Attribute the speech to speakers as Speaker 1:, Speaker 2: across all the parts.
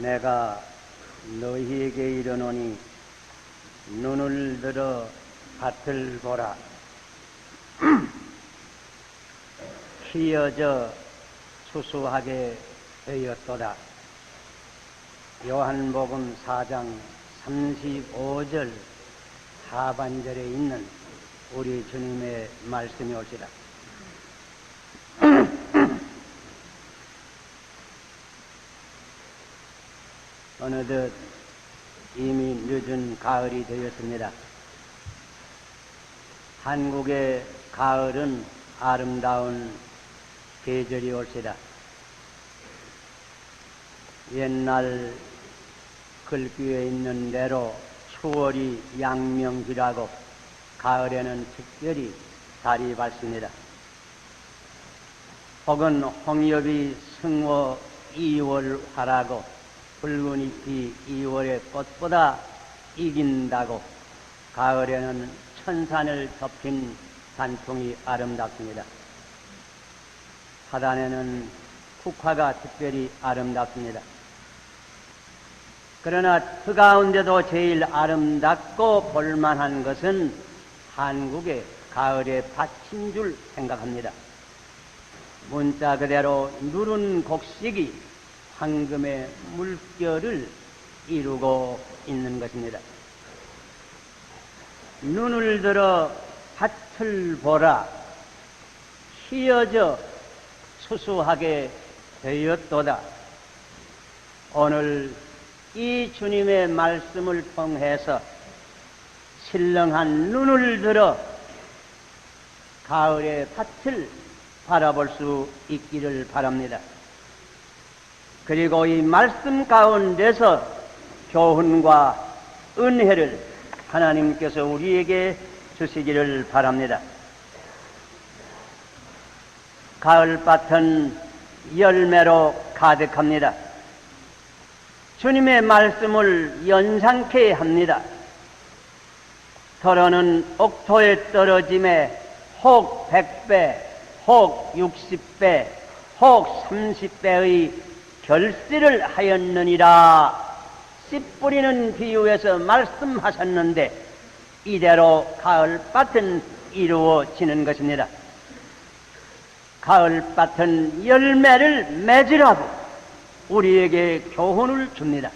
Speaker 1: 내가 너희에게 이르노니 눈을 들어 밭을 보라. 휘어져 수수하게 되었도다. 요한복음 4장 35절 하반절에 있는 우리 주님의 말씀이 올시다. 어느덧 이미 늦은 가을이 되었습니다. 한국의 가을은 아름다운 계절이 올시다. 옛날 글귀에 있는 대로 추월이 양명기라고 가을에는 특별히 달이 밝습니다. 혹은 홍엽이 승호 2월화라고 붉은 잎이 2월의 꽃보다 이긴다고 가을에는 천산을 덮인 단풍이 아름답습니다. 하단에는 국화가 특별히 아름답습니다. 그러나 그 가운데도 제일 아름답고 볼만한 것은 한국의 가을의 밭인 줄 생각합니다. 문자 그대로 누른 곡식이 황금의 물결을 이루고 있는 것입니다. 눈을 들어 밭을 보라. 휘어져 수수하게 되었도다. 오늘 이 주님의 말씀을 통해서 신령한 눈을 들어 가을의 밭을 바라볼 수 있기를 바랍니다. 그리고 이 말씀 가운데서 교훈과 은혜를 하나님께서 우리에게 주시기를 바랍니다. 가을밭은 열매로 가득합니다. 주님의 말씀을 연상케 합니다. 더러는 옥토에 떨어짐에 혹 100배, 혹 60배, 혹 30배의 결실을 하였느니라. 씨 뿌리는 비유에서 말씀하셨는데 이대로 가을밭은 이루어지는 것입니다. 가을밭은 열매를 맺으라고 우리에게 교훈을 줍니다.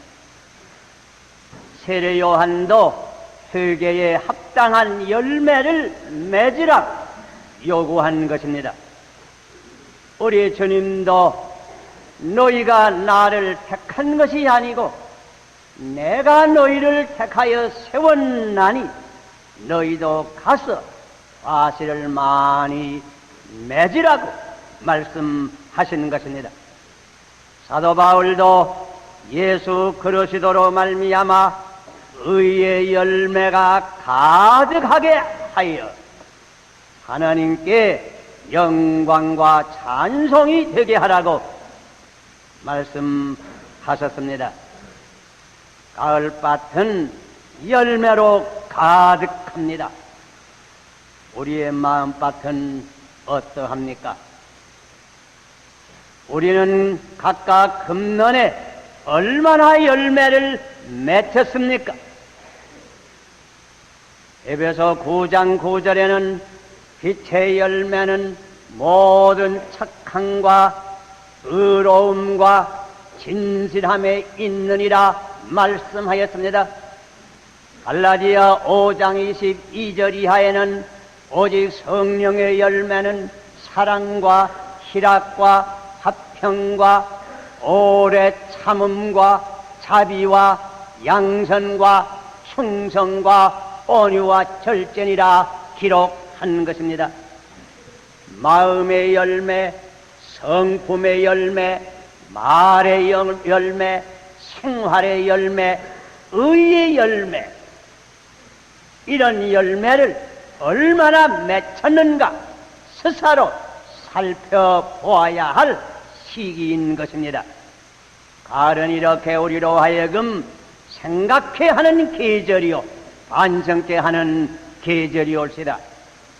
Speaker 1: 세례 요한도 회개에 합당한 열매를 맺으라고 요구한 것입니다. 우리 주님도 너희가 나를 택한 것이 아니고 내가 너희를 택하여 세웠나니 너희도 가서 과실을 많이 맺으라고 말씀하시는 것입니다. 사도 바울도 예수 그리스도로 말미암아 의의 열매가 가득하게 하여 하나님께 영광과 찬송이 되게 하라고 말씀하셨습니다. 가을밭은 열매로 가득합니다. 우리의 마음밭은 어떠합니까? 우리는 각각 금년에 얼마나 열매를 맺혔습니까? 에베소 9장 9절에는 빛의 열매는 모든 착함과 의로움과 진실함에 있느니라 말씀하였습니다. 갈라디아 5장 22절 이하에는 오직 성령의 열매는 사랑과 희락과 화평과 오래 참음과 자비와 양선과 충성과 온유와 절제니라 기록한 것입니다. 마음의 열매, 성품의 열매, 말의 열매, 생활의 열매, 의의 열매, 이런 열매를 얼마나 맺혔는가 스스로 살펴보아야 할 시기인 것입니다. 가을은 이렇게 우리로 하여금 생각해 하는 계절이요 반성케 하는 계절이 올시다.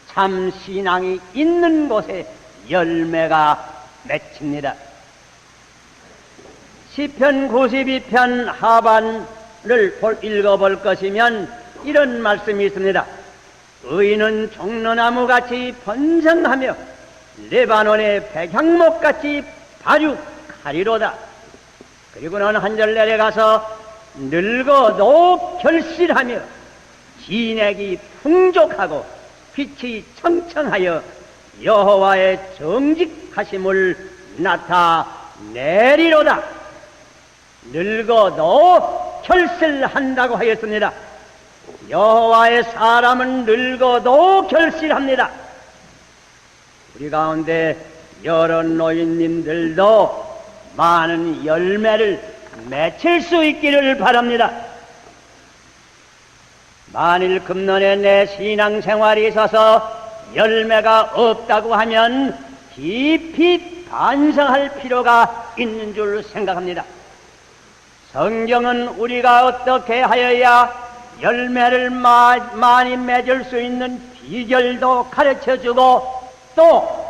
Speaker 1: 참 신앙이 있는 곳에 열매가 맺힙니다. 시편 92편 하반을 읽어볼 것이면 이런 말씀이 있습니다. 의인은 종려나무같이 번성하며 레바논의 백향목같이 발육하리로다. 그리고는 한 절 내려가서 늙어도 결실하며 진액이 풍족하고 빛이 청청하여 여호와의 정직하심을 나타내리로다. 늙어도 결실한다고 하였습니다. 여호와의 사람은 늙어도 결실합니다. 우리 가운데 여러 노인님들도 많은 열매를 맺힐 수 있기를 바랍니다. 만일 금년에 내 신앙생활이 있어서 열매가 없다고 하면 깊이 반성할 필요가 있는 줄 생각합니다. 성경은 우리가 어떻게 하여야 열매를 많이 맺을 수 있는 비결도 가르쳐주고 또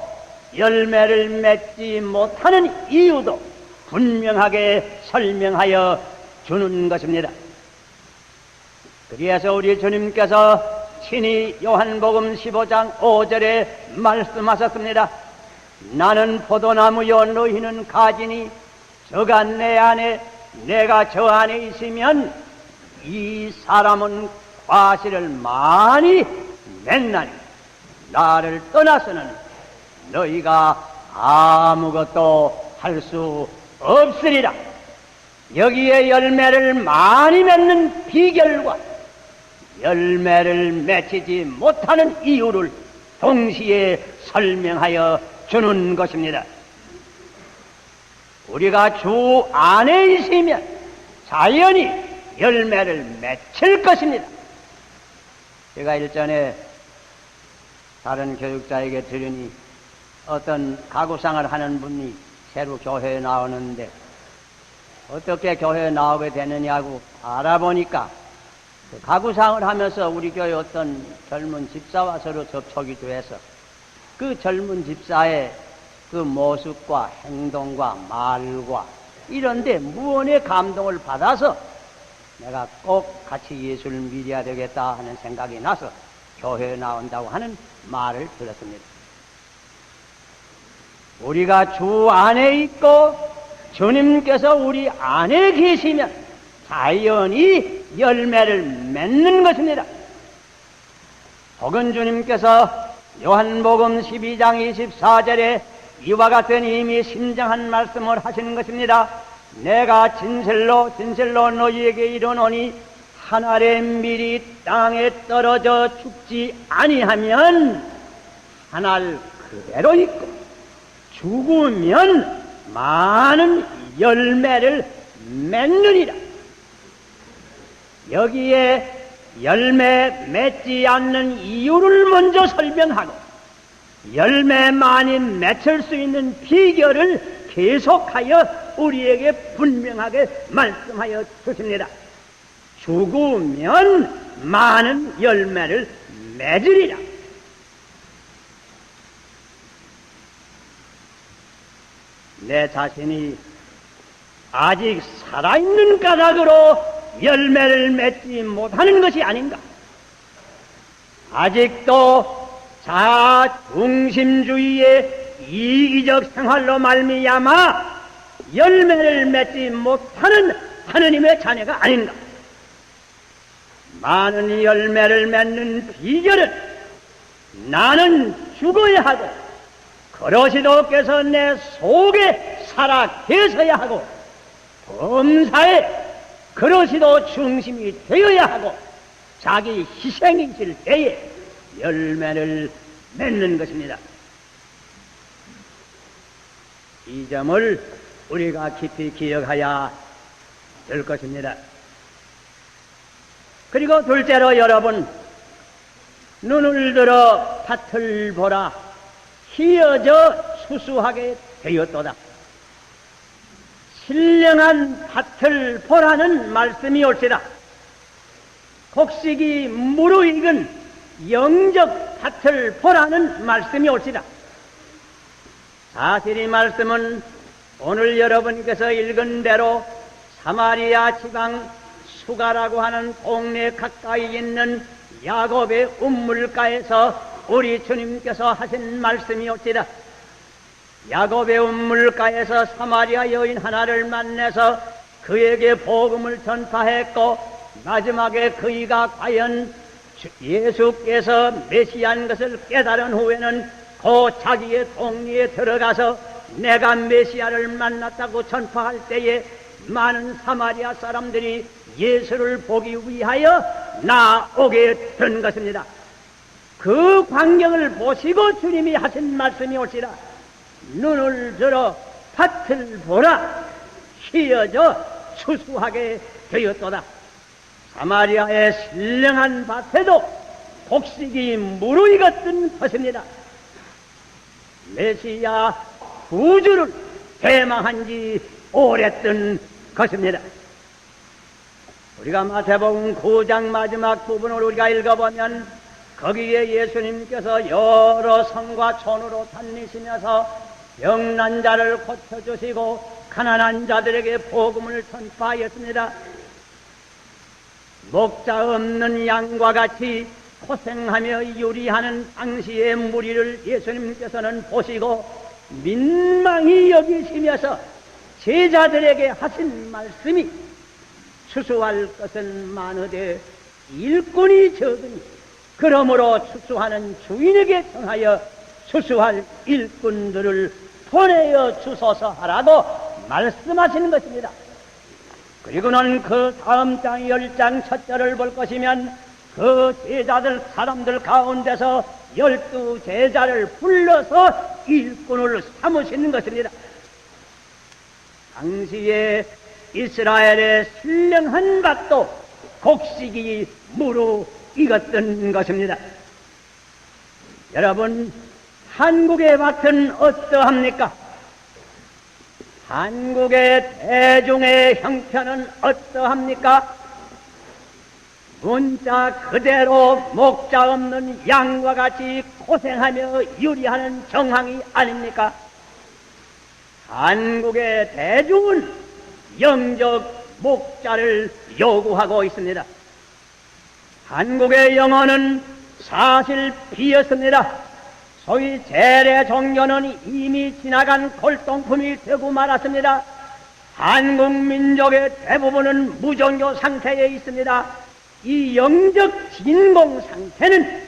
Speaker 1: 열매를 맺지 못하는 이유도 분명하게 설명하여 주는 것입니다. 그래서 우리 주님께서 친히 요한복음 15장 5절에 말씀하셨습니다. 나는 포도나무요 너희는 가지니 저가 내 안에 내가 저 안에 있으면 이 사람은 과실을 많이 맺나니 나를 떠나서는 너희가 아무것도 할 수 없으리라. 여기에 열매를 많이 맺는 비결과 열매를 맺히지 못하는 이유를 동시에 설명하여 주는 것입니다. 우리가 주 안에 있으면 자연히 열매를 맺힐 것입니다. 제가 일전에 다른 교육자에게 들으니 어떤 가구상을 하는 분이 새로 교회에 나오는데 어떻게 교회에 나오게 되느냐고 알아보니까 그 가구상을 하면서 우리 교회 어떤 젊은 집사와 서로 접촉이 돼서 그 젊은 집사의 그 모습과 행동과 말과 이런데 무언의 감동을 받아서 내가 꼭 같이 예수를 믿어야 되겠다 하는 생각이 나서 교회에 나온다고 하는 말을 들었습니다. 우리가 주 안에 있고 주님께서 우리 안에 계시면 자연히 열매를 맺는 것입니다. 혹은 주님께서 요한복음 12장 24절에 이와 같은 이미 심정한 말씀을 하시는 것입니다. 내가 진실로 진실로 너희에게 이르노니 한 알의 밀이 땅에 떨어져 죽지 아니하면 한 알 그대로 있고 죽으면 많은 열매를 맺느니라. 여기에 열매 맺지 않는 이유를 먼저 설명하고 열매 많이 맺을 수 있는 비결을 계속하여 우리에게 분명하게 말씀하여 주십니다. 죽으면 많은 열매를 맺으리라. 내 자신이 아직 살아있는 까닭으로 열매를 맺지 못하는 것이 아닌가? 아직도 자중심주의의 이기적 생활로 말미암아 열매를 맺지 못하는 하느님의 자녀가 아닌가? 많은 열매를 맺는 비결은 나는 죽어야 하고 그러시도께서 내 속에 살아 계셔야 하고 범사에 그러시도 중심이 되어야 하고 자기 희생이실 때에 열매를 맺는 것입니다. 이 점을 우리가 깊이 기억해야 될 것입니다. 그리고 둘째로 여러분, 눈을 들어 밭을 보라. 희어져 수수하게 되었도다. 신령한 밭을 보라는 말씀이 올시다. 곡식이 무르익은 영적 밭을 보라는 말씀이 올시다. 사실 이 말씀은 오늘 여러분께서 읽은 대로 사마리아 지방 수가라고 하는 동네 가까이 있는 야곱의 운물가에서 우리 주님께서 하신 말씀이옵니다. 야곱의 운물가에서 사마리아 여인 하나를 만나서 그에게 복음을 전파했고, 마지막에 그이가 과연 예수께서 메시아인 것을 깨달은 후에는 그 자기의 동리에 들어가서 내가 메시아를 만났다고 전파할 때에 많은 사마리아 사람들이 예수를 보기 위하여 나오게 된 것입니다. 그 광경을 보시고 주님이 하신 말씀이 옳시라. 눈을 들어 밭을 보라. 휘어져 추수하게 되었도다. 사마리아의 신령한 밭에도 곡식이 무르익었던 것입니다. 메시아 구주를 대망한 지 오랬던 것입니다. 우리가 마태복음 9장 마지막 부분을 우리가 읽어보면 거기에 예수님께서 여러 성과 촌으로 다니시면서 병난 자를 고쳐주시고 가난한 자들에게 복음을 전파하였습니다. 목자 없는 양과 같이 고생하며 유리하는 당시의 무리를 예수님께서는 보시고 민망히 여기시면서 제자들에게 하신 말씀이 추수할 것은 많으되 일꾼이 적으니 그러므로 추수하는 주인에게 청하여 추수할 일꾼들을 보내어 주소서 하라고 말씀하시는 것입니다. 그리고는 그 다음 장 10장 첫 절을 볼 것이면 그 제자들 사람들 가운데서 12 제자를 불러서 일꾼을 삼으시는 것입니다. 당시에 이스라엘의 신령한 밭도 곡식이 무르익었던 것입니다. 여러분, 한국의 밭은 어떠합니까? 한국의 대중의 형편은 어떠합니까? 문자 그대로 목자 없는 양과 같이 고생하며 유리하는 정황이 아닙니까? 한국의 대중은 영적 목자를 요구하고 있습니다. 한국의 영혼은 사실 비었습니다. 소위 재래 종교는 이미 지나간 골동품이 되고 말았습니다. 한국 민족의 대부분은 무종교 상태에 있습니다. 이 영적 진공 상태는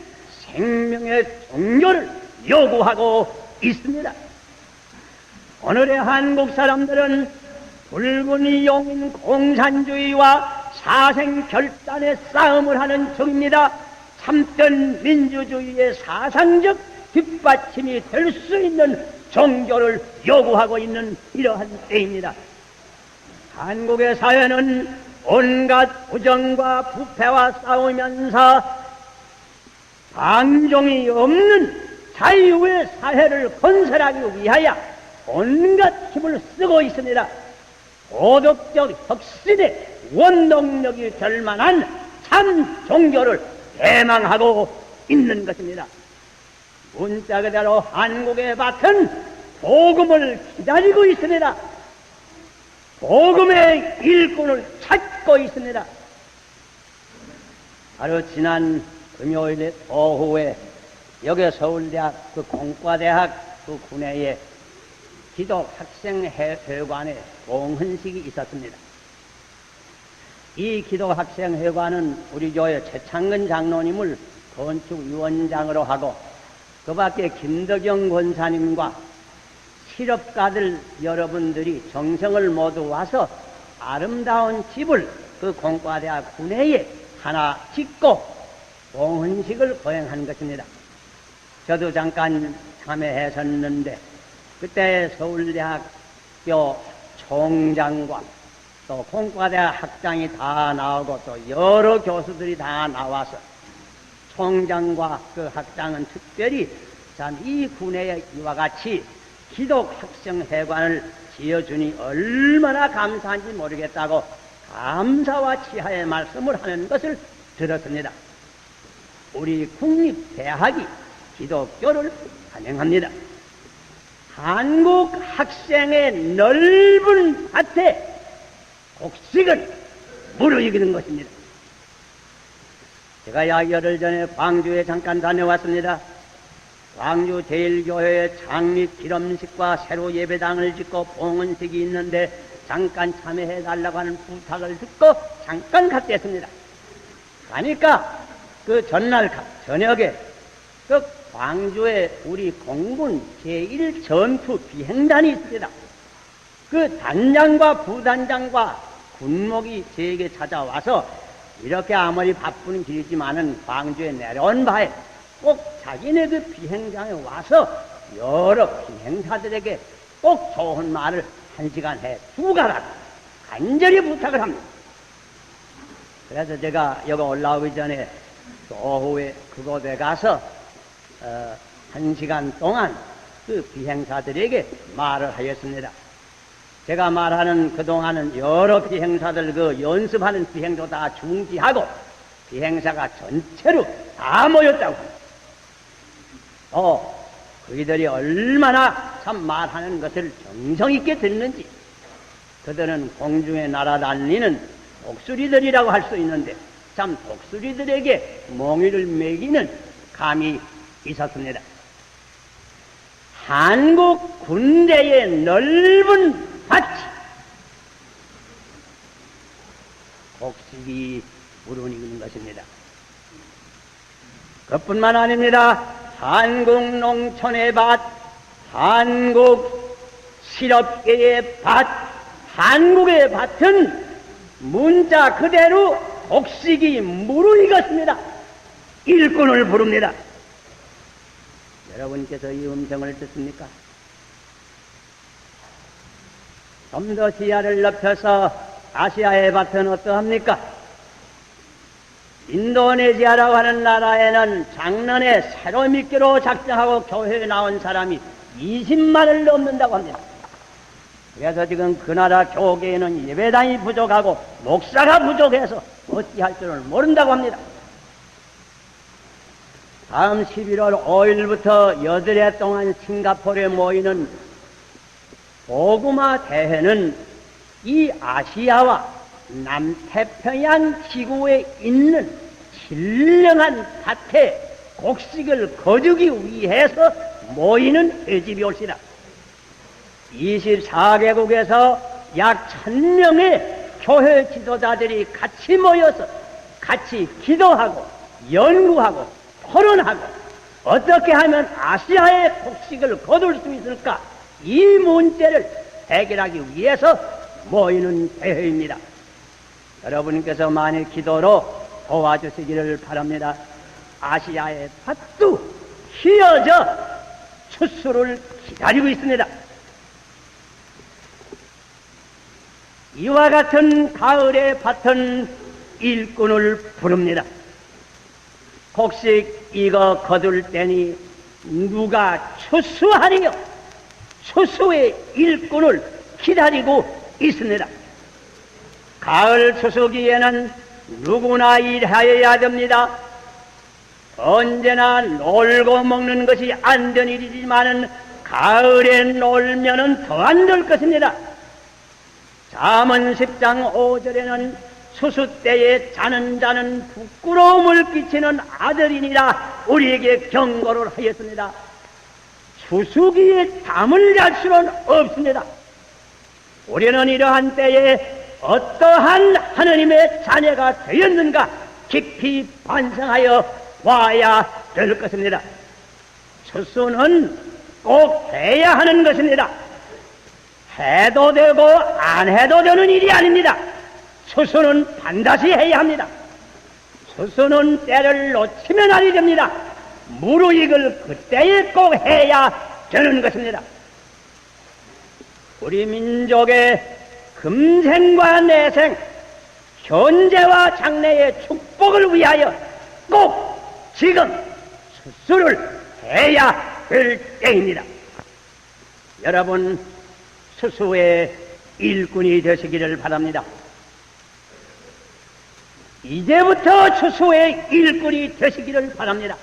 Speaker 1: 생명의 종교를 요구하고 있습니다. 오늘의 한국 사람들은 붉은 용인 공산주의와 사생결단의 싸움을 하는 중입니다. 참된 민주주의의 사상적 뒷받침이 될 수 있는 종교를 요구하고 있는 이러한 때입니다. 한국의 사회는 온갖 부정과 부패와 싸우면서 방종이 없는 자유의 사회를 건설하기 위하여 온갖 힘을 쓰고 있습니다. 도덕적 혁신의 원동력이 될 만한 참 종교를 대망하고 있는 것입니다. 문자 그대로 한국의 밭은 복음을 기다리고 있습니다. 복음의 일꾼을 찾고 있습니다. 바로 지난 금요일 오후에 여기 서울대학 그 공과대학 그 군내에 기독학생회관에 봉헌식이 있었습니다. 이 기독학생회관은 우리 교회 최창근 장로님을 건축위원장으로 하고 그 밖에 김덕영 권사님과 실업가들 여러분들이 정성을 모두 와서 아름다운 집을 그 공과대학 군내에 하나 짓고 봉헌식을 거행한 것입니다. 저도 잠깐 참여했었는데 그때 서울대학교 총장과 또 공과대학 학장이 다 나오고 또 여러 교수들이 다 나와서 총장과 그 학장은 특별히 참 이 군에 이와 같이 기독학생회관을 지어주니 얼마나 감사한지 모르겠다고 감사와 치하의 말씀을 하는 것을 들었습니다. 우리 국립대학이 기독교를 환영합니다. 한국 학생의 넓은 밭에 곡식을 무르익이는 것입니다. 제가 약 열흘 전에 광주에 잠깐 다녀왔습니다. 광주 제일교회에 창립 기념식과 새로 예배당을 짓고 봉헌식이 있는데 잠깐 참여해달라고 하는 부탁을 듣고 잠깐 갔다 왔습니다. 가니까 그 전날 저녁에 그 광주에 우리 공군 제1전투 비행단이 있습니다. 그 단장과 부단장과 군목이 제게 찾아와서 이렇게 아무리 바쁜 길이지만은 광주에 내려온 바에 꼭 자기네 그 비행장에 와서 여러 비행사들에게 꼭 좋은 말을 1시간 해 두고 가라 간절히 부탁을 합니다. 그래서 제가 여기 올라오기 전에 오후에 그곳에 가서 1시간 동안 그 비행사들에게 말을 하였습니다. 제가 말하는 그동안은 여러 비행사들 그 연습하는 비행도 다 중지하고 비행사가 전체로 다 모였다고 합니다. 그이들이 얼마나 참 말하는 것을 정성 있게 듣는지 그들은 공중에 날아다니는 독수리들이라고 할 수 있는데 참 독수리들에게 몽위를 매기는 감이 있었습니다. 한국 군대의 넓은 밭이 곡식이 무르익는 것입니다. 그뿐만 아닙니다. 한국 농촌의 밭, 한국 실업계의 밭, 한국의 밭은 문자 그대로 곡식이 무르익었습니다. 일꾼을 부릅니다. 여러분께서 이 음성을 듣습니까? 좀 더 시야를 넓혀서 아시아의 밭은 어떠합니까? 인도네시아라고 하는 나라에는 작년에 새로 믿기로 작정하고 교회에 나온 사람이 20만을 넘는다고 합니다. 그래서 지금 그 나라 교계에는 예배당이 부족하고 목사가 부족해서 어찌할 줄을 모른다고 합니다. 다음 11월 5일부터 8해 동안 싱가포르에 모이는 복음화 대회는 이 아시아와 남태평양 지구에 있는 신령한 밭에 곡식을 거두기 위해서 모이는 회집이 올시다. 24개국에서 약 1000명의 교회 지도자들이 같이 모여서 같이 기도하고 연구하고 토론하고 어떻게 하면 아시아의 곡식을 거둘 수 있을까 이 문제를 해결하기 위해서 모이는 대회입니다. 여러분께서 많이 기도로 도와주시기를 바랍니다. 아시아의 밭도 휘어져 추수를 기다리고 있습니다. 이와 같은 가을의 밭은 일꾼을 부릅니다. 곡식 이거 거둘 때니 누가 추수하리요? 추수의 일꾼을 기다리고 있습니다. 가을 추수기에는 누구나 일하여야 됩니다. 언제나 놀고 먹는 것이 안 된 일이지만은 가을에 놀면은 더 안 될 것입니다. 잠언 10장 5절에는 추수 때에 자는 자는 부끄러움을 끼치는 아들이니라 우리에게 경고를 하였습니다. 추수기에 잠을 잘 수는 없습니다. 우리는 이러한 때에 어떠한 하느님의 자녀가 되었는가 깊이 반성하여 봐야 될 것입니다. 추수는 꼭 해야 하는 것입니다. 해도 되고 안 해도 되는 일이 아닙니다. 추수는 반드시 해야 합니다. 추수는 때를 놓치면 아니 됩니다. 무르익을 그때에 꼭 해야 되는 것입니다. 우리 민족의 금생과 내생, 현재와 장래의 축복을 위하여 꼭 지금 추수를 해야 될 때입니다. 여러분, 추수의 일꾼이 되시기를 바랍니다. 이제부터 추수의 일꾼이 되시기를 바랍니다.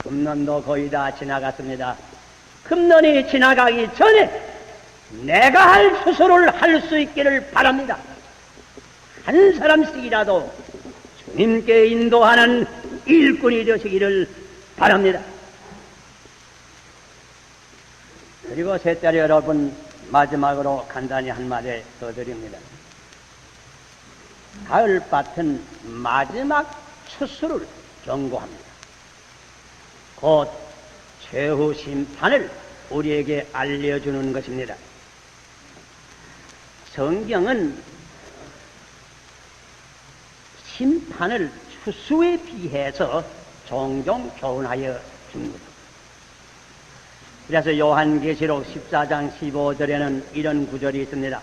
Speaker 1: 금년도 거의 다 지나갔습니다. 금년이 지나가기 전에 내가 할 수술을 할 수 있기를 바랍니다. 한 사람씩이라도 주님께 인도하는 일꾼이 되시기를 바랍니다. 그리고 셋째로 여러분, 마지막으로 간단히 한마디 더 드립니다. 가을밭은 마지막 추수를 경고합니다. 곧 최후 심판을 우리에게 알려주는 것입니다. 성경은 심판을 추수에 비해서 종종 교훈하여 줍니다. 그래서 요한계시록 14장 15절에는 이런 구절이 있습니다.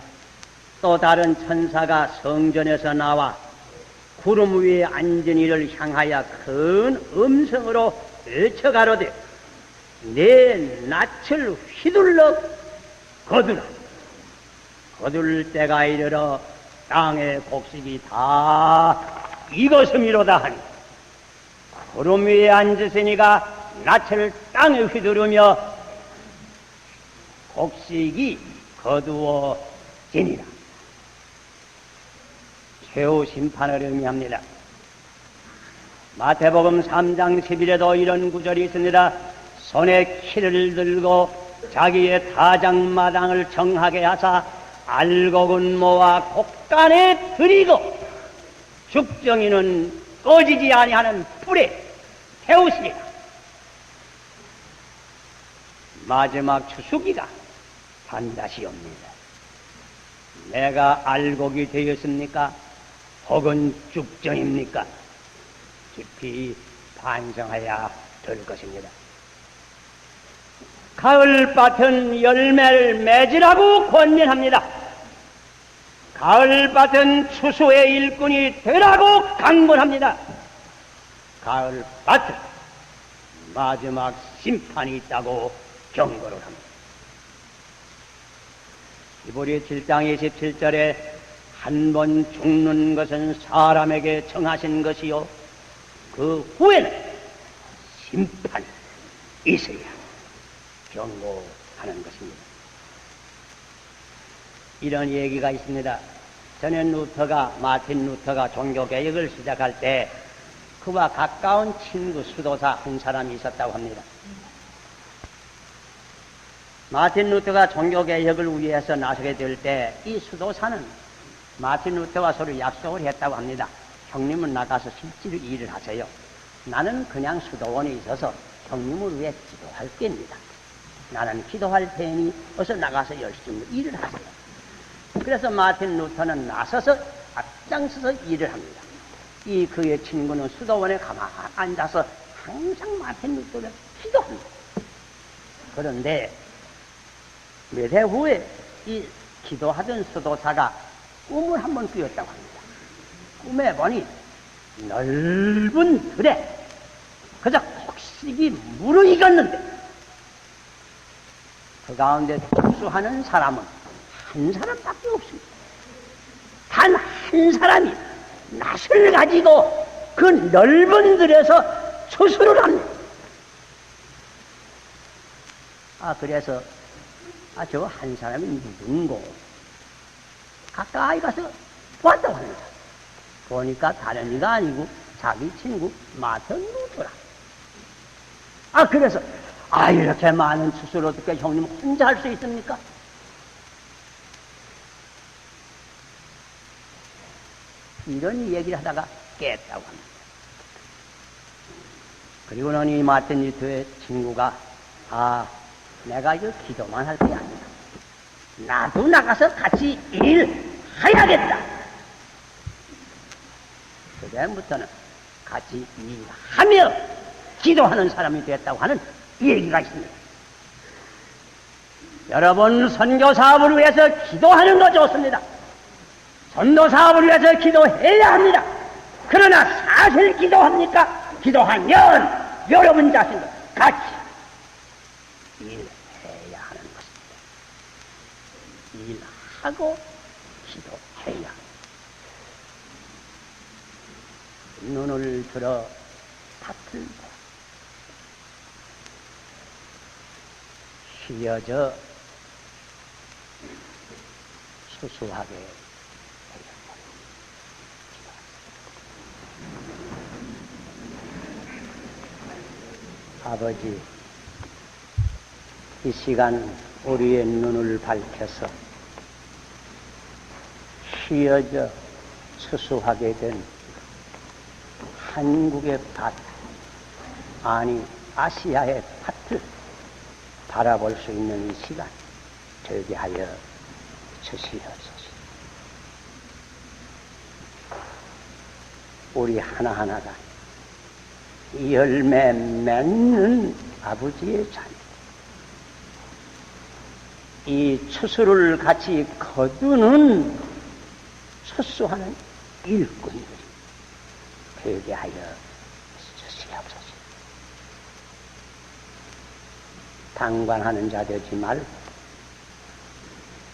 Speaker 1: 또 다른 천사가 성전에서 나와 구름 위에 앉은 이를 향하여 큰 음성으로 외쳐가로되 내 낯을 휘둘러 거두라. 거둘 때가 이르러 땅의 곡식이 다 익었음이로다 하니 구름 위에 앉으시니가 낯을 땅에 휘두르며 곡식이 거두어지니라. 최후 심판을 의미합니다. 마태복음 3장 10일에도 이런 구절이 있습니다. 손에 키를 들고 자기의 타작마당을 정하게 하사 알곡은 모아 곡간에 들이고 죽정이는 꺼지지 아니하는 불에 태우시리라. 마지막 추수기가 반드시 옵니다. 내가 알곡이 되었습니까? 혹은 죽정입니까? 깊이 반성해야 될 것입니다. 가을밭은 열매를 맺으라고 권면합니다. 가을밭은 추수의 일꾼이 되라고 강권합니다. 가을밭은 마지막 심판이 있다고 경고를 합니다. 히브리 7장 27절에 한 번 죽는 것은 사람에게 정하신 것이요 그 후에는 심판이 있어야 경고하는 것입니다. 이런 얘기가 있습니다. 전에 마틴 루터가 종교개혁을 시작할 때 그와 가까운 친구 수도사 한 사람이 있었다고 합니다. 마틴 루터가 종교개혁을 위해서 나서게 될 때 이 수도사는 마틴 루터와 서로 약속을 했다고 합니다. 형님은 나가서 실제로 일을 하세요. 나는 그냥 수도원에 있어서 형님을 위해 기도할 겁니다. 나는 기도할 테니 어서 나가서 열심히 일을 하세요. 그래서 마틴 루터는 나서서 앞장서서 일을 합니다. 이 그의 친구는 수도원에 가만히 앉아서 항상 마틴 루터를 기도합니다. 그런데 몇 해 후에 이 기도하던 수도사가 꿈을 한번 꾸었다고 합니다. 꿈에 보니 넓은 들에 그저 곡식이 무르익었는데 그 가운데 추수하는 사람은 한 사람밖에 없습니다. 단 한 사람이 낫을 가지고 그 넓은 들에서 추수를 합니다. 그래서 저 한 사람이 누군고 가까이 가서 봤다고 합니다. 보니까 다른 이가 아니고 자기 친구 마틴 루터라. 그래서 이렇게 많은 추수를 어떻게 형님 혼자 할 수 있습니까? 이런 얘기를 하다가 깼다고 합니다. 그리고는 이 마틴 루터의 친구가 내가 이거 기도만 할 게 아니다. 나도 나가서 같이 일해야겠다. 그다음부터는 같이 일하며 기도하는 사람이 됐다고 하는 얘기가 있습니다. 여러분, 선교 사업을 위해서 기도하는 거 좋습니다. 전도 사업을 위해서 기도해야 합니다. 그러나 사실 기도합니까? 기도하면 여러분 자신도 같이 일해야 하는 것입니다. 일하고 기도해야. 눈을 들어 밭을 봐. 쉬어져 수수하게 아버지, 이 시간 우리의 눈을 밝혀서 휘어져 수수하게 된 한국의 밭, 아니 아시아의 밭을 바라볼 수 있는 이 시간 되게 하여 주시옵소서. 우리 하나하나가 열매 맺는 아버지의 자녀, 이 추수를 같이 거두는 추수하는 일꾼들이 되게 하여 주시옵소서. 당관하는 자 되지 말고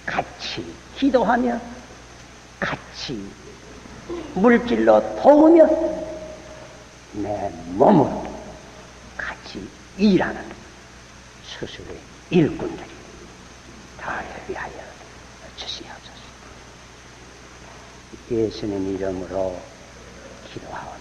Speaker 1: 같이 기도하며 같이 물질로 도우며 내 몸으로 같이 일하는 수술의 일꾼들이 다 되게 하여 주시옵소서. 예수님 이름으로 기도하옵소서.